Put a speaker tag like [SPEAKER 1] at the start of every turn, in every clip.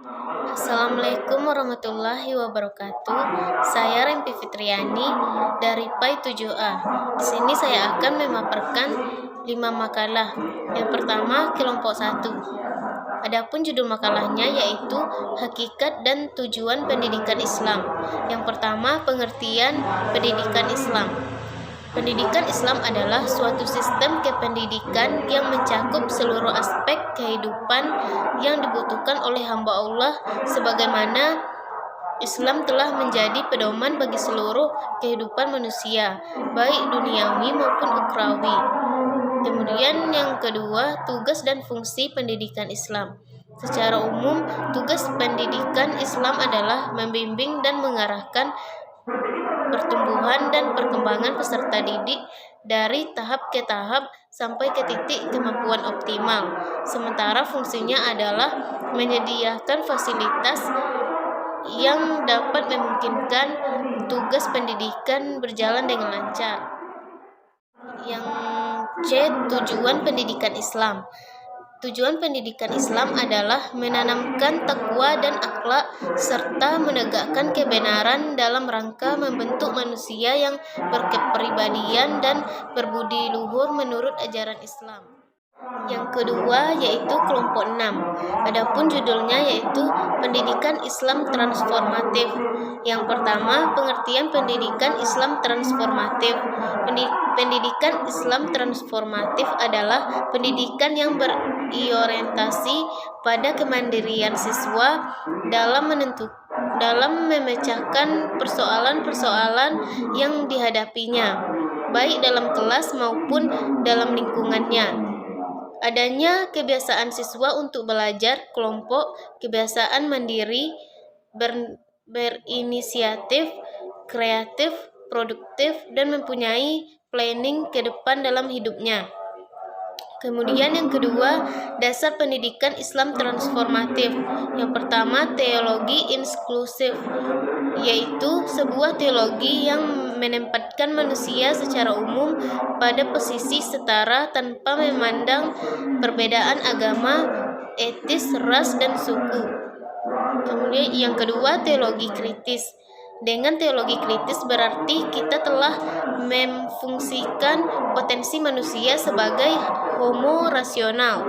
[SPEAKER 1] Assalamualaikum warahmatullahi wabarakatuh. Saya Rempi Fitriani dari PAI 7A. Di sini saya akan memaparkan 5 makalah. Yang pertama, kelompok 1. Adapun judul makalahnya yaitu Hakikat dan Tujuan Pendidikan Islam. Yang pertama, pengertian pendidikan Islam. Pendidikan Islam adalah suatu sistem kependidikan yang mencakup seluruh aspek kehidupan yang dibutuhkan oleh hamba Allah, sebagaimana Islam telah menjadi pedoman bagi seluruh kehidupan manusia, baik duniawi maupun ukhrawi. Kemudian yang kedua, tugas dan fungsi pendidikan Islam. Secara umum, tugas pendidikan Islam adalah membimbing dan mengarahkan pertumbuhan dan perkembangan peserta didik dari tahap ke tahap sampai ke titik kemampuan optimal. Sementara fungsinya adalah menyediakan fasilitas yang dapat memungkinkan tugas pendidikan berjalan dengan lancar. Yang C, tujuan pendidikan Islam. Tujuan pendidikan Islam adalah menanamkan takwa dan akhlak serta menegakkan kebenaran dalam rangka membentuk manusia yang berkepribadian dan berbudi luhur menurut ajaran Islam. Yang kedua yaitu kelompok 6. Adapun judulnya yaitu Pendidikan Islam Transformatif. Yang pertama, pengertian pendidikan Islam transformatif. Pendidikan Islam transformatif adalah pendidikan yang berorientasi pada kemandirian siswa dalam memecahkan persoalan-persoalan yang dihadapinya, baik dalam kelas maupun dalam lingkungannya. Adanya kebiasaan siswa untuk belajar kelompok, kebiasaan mandiri, berinisiatif, kreatif, produktif, dan mempunyai planning ke depan dalam hidupnya. Kemudian yang kedua, dasar pendidikan Islam transformatif. Yang pertama, teologi inklusif, yaitu sebuah teologi yang menempatkan manusia secara umum pada posisi setara tanpa memandang perbedaan agama, etis, ras, dan suku. Kemudian yang kedua, teologi kritis. Dengan teologi kritis berarti kita telah memfungsikan potensi manusia sebagai homo rasional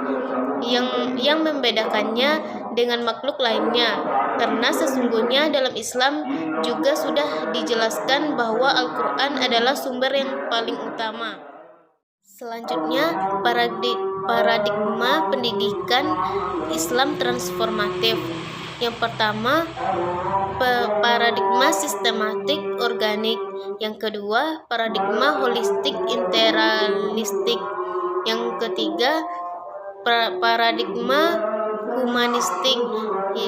[SPEAKER 1] yang membedakannya dengan makhluk lainnya, karena sesungguhnya dalam Islam juga sudah dijelaskan bahwa Al-Quran adalah sumber yang paling utama. Selanjutnya, paradigma pendidikan Islam transformatif. Yang pertama, paradigma sistematik organik. Yang kedua, paradigma holistik integralistik. Yang ketiga, paradigma humanistik.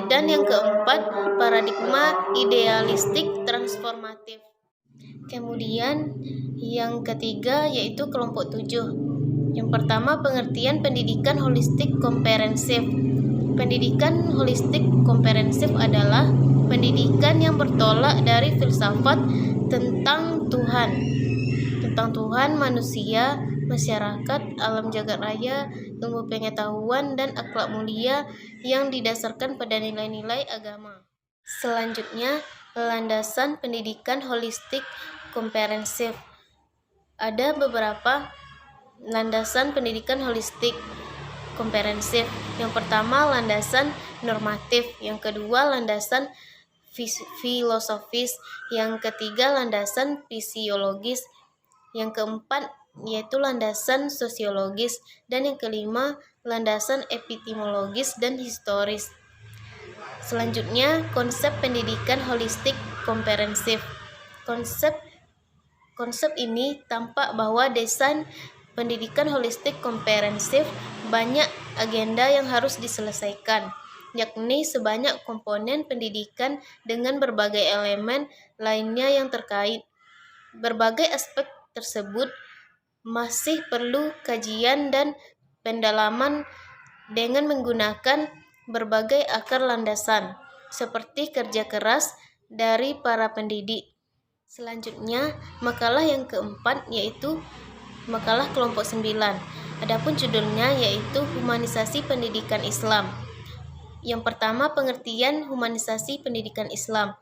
[SPEAKER 1] Dan yang keempat, paradigma idealistik transformatif. Kemudian yang ketiga yaitu kelompok 7. Yang pertama, pengertian pendidikan holistik komprehensif. Pendidikan holistik komprehensif adalah pendidikan yang bertolak dari filsafat tentang Tuhan, manusia, masyarakat, alam jagat raya, ilmu pengetahuan, dan akhlak mulia yang didasarkan pada nilai-nilai agama. Selanjutnya, landasan pendidikan holistik komprehensif. Ada beberapa landasan pendidikan holistik komprehensif. Yang pertama, landasan normatif. Yang kedua, landasan filosofis. Yang ketiga, landasan fisiologis. Yang keempat yaitu landasan sosiologis, dan yang kelima, landasan epistemologis dan historis. Selanjutnya, konsep pendidikan holistik komprehensif. Konsep ini tampak bahwa desain pendidikan holistik komprehensif banyak agenda yang harus diselesaikan, yakni sebanyak komponen pendidikan dengan berbagai elemen lainnya yang terkait. Berbagai aspek tersebut masih perlu kajian dan pendalaman dengan menggunakan berbagai akar landasan, seperti kerja keras dari para pendidik. Selanjutnya, makalah yang keempat yaitu makalah kelompok 9. Adapun judulnya yaitu Humanisasi Pendidikan Islam. Yang pertama, pengertian humanisasi pendidikan Islam.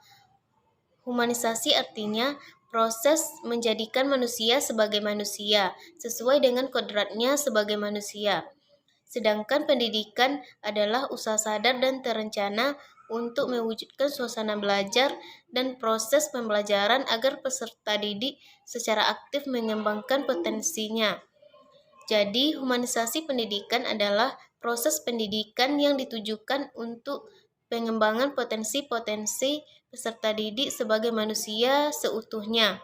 [SPEAKER 1] Humanisasi artinya proses menjadikan manusia sebagai manusia, sesuai dengan kodratnya sebagai manusia. Sedangkan pendidikan adalah usaha sadar dan terencana untuk mewujudkan suasana belajar dan proses pembelajaran agar peserta didik secara aktif mengembangkan potensinya. Jadi, humanisasi pendidikan adalah proses pendidikan yang ditujukan untuk pengembangan potensi-potensi peserta didik sebagai manusia seutuhnya,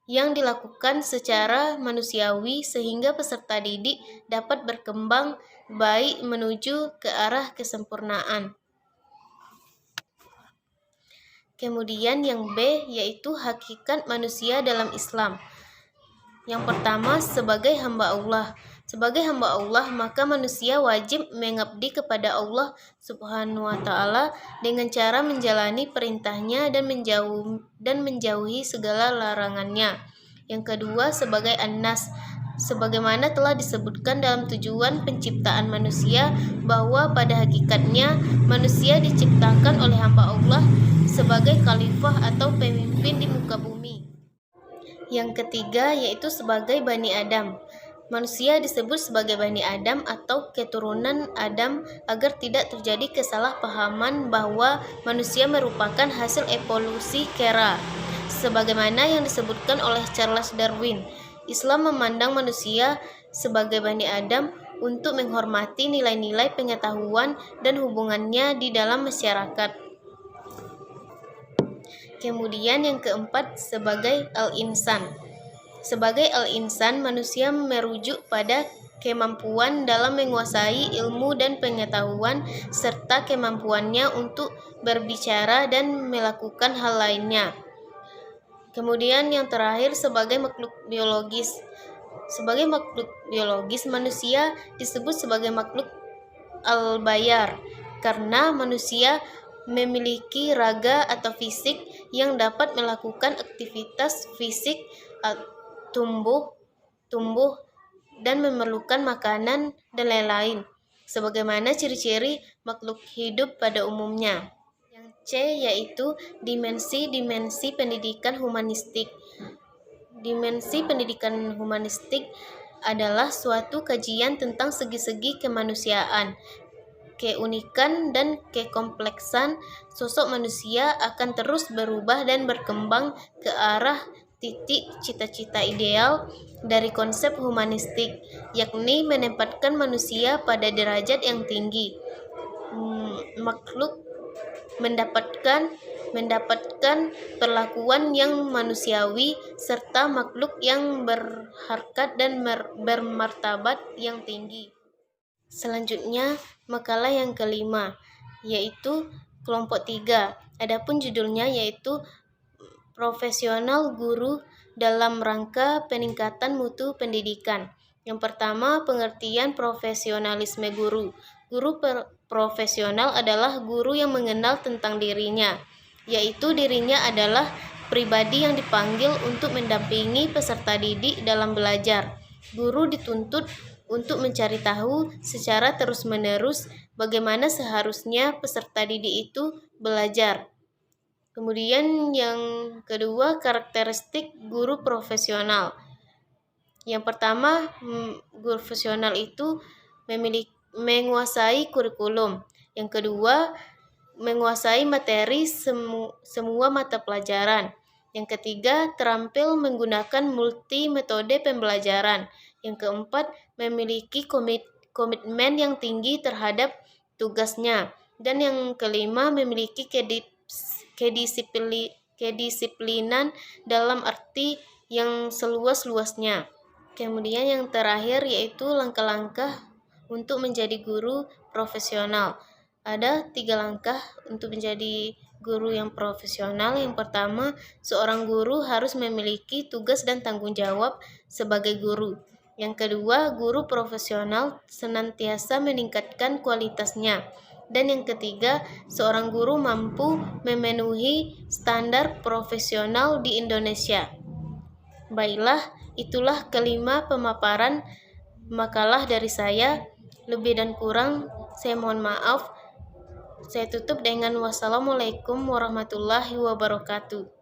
[SPEAKER 1] yang dilakukan secara manusiawi sehingga peserta didik dapat berkembang baik menuju ke arah kesempurnaan. Kemudian yang B yaitu hakikat manusia dalam Islam. Yang pertama, sebagai hamba Allah. Sebagai hamba Allah, maka manusia wajib mengabdi kepada Allah Subhanahu wa Ta'ala dengan cara menjalani perintahnya dan menjauhi segala larangannya. Yang kedua, sebagai An-Nas. Sebagaimana telah disebutkan dalam tujuan penciptaan manusia, bahwa pada hakikatnya manusia diciptakan oleh hamba Allah sebagai khalifah atau pemimpin di muka bumi. Yang ketiga yaitu sebagai Bani Adam. Manusia disebut sebagai Bani Adam atau keturunan Adam agar tidak terjadi kesalahpahaman bahwa manusia merupakan hasil evolusi kera. Sebagaimana yang disebutkan oleh Charles Darwin, Islam memandang manusia sebagai Bani Adam untuk menghormati nilai-nilai pengetahuan dan hubungannya di dalam masyarakat. Kemudian yang keempat, sebagai al-insan. Sebagai al-insan, manusia merujuk pada kemampuan dalam menguasai ilmu dan pengetahuan serta kemampuannya untuk berbicara dan melakukan hal lainnya. Kemudian yang terakhir, sebagai makhluk biologis. Sebagai makhluk biologis, manusia disebut sebagai makhluk al-bayar karena manusia memiliki raga atau fisik yang dapat melakukan aktivitas fisik, tumbuh dan memerlukan makanan dan lain-lain, sebagaimana ciri-ciri makhluk hidup pada umumnya. Yang C yaitu dimensi-dimensi pendidikan humanistik. Dimensi pendidikan humanistik adalah suatu kajian tentang segi-segi kemanusiaan, keunikan dan kekompleksan sosok manusia akan terus berubah dan berkembang ke arah titik cita-cita ideal dari konsep humanistik, yakni menempatkan manusia pada derajat yang tinggi. Makhluk mendapatkan perlakuan yang manusiawi serta makhluk yang berharkat dan bermartabat yang tinggi. Selanjutnya, makalah yang kelima, yaitu kelompok 3. Adapun judulnya yaitu profesional guru dalam rangka peningkatan mutu pendidikan. Yang pertama, pengertian profesionalisme guru. Guru profesional adalah guru yang mengenal tentang dirinya, yaitu dirinya adalah pribadi yang dipanggil untuk mendampingi peserta didik dalam belajar. Guru dituntut untuk mencari tahu secara terus-menerus bagaimana seharusnya peserta didik itu belajar. Kemudian yang kedua, karakteristik guru profesional. Yang pertama, guru profesional itu menguasai kurikulum. Yang kedua, menguasai materi semua mata pelajaran. Yang ketiga, terampil menggunakan multi metode pembelajaran. Yang keempat, memiliki komitmen yang tinggi terhadap tugasnya. Dan yang kelima, memiliki kedisiplinan dalam arti yang seluas-luasnya. Kemudian yang terakhir yaitu langkah-langkah untuk menjadi guru profesional. Ada 3 langkah untuk menjadi guru yang profesional. Yang pertama, seorang guru harus memiliki tugas dan tanggung jawab sebagai guru. Yang kedua, guru profesional senantiasa meningkatkan kualitasnya. Dan yang ketiga, seorang guru mampu memenuhi standar profesional di Indonesia. Baiklah, itulah kelima pemaparan makalah dari saya. Lebih dan kurang, saya mohon maaf. Saya tutup dengan wassalamualaikum warahmatullahi wabarakatuh.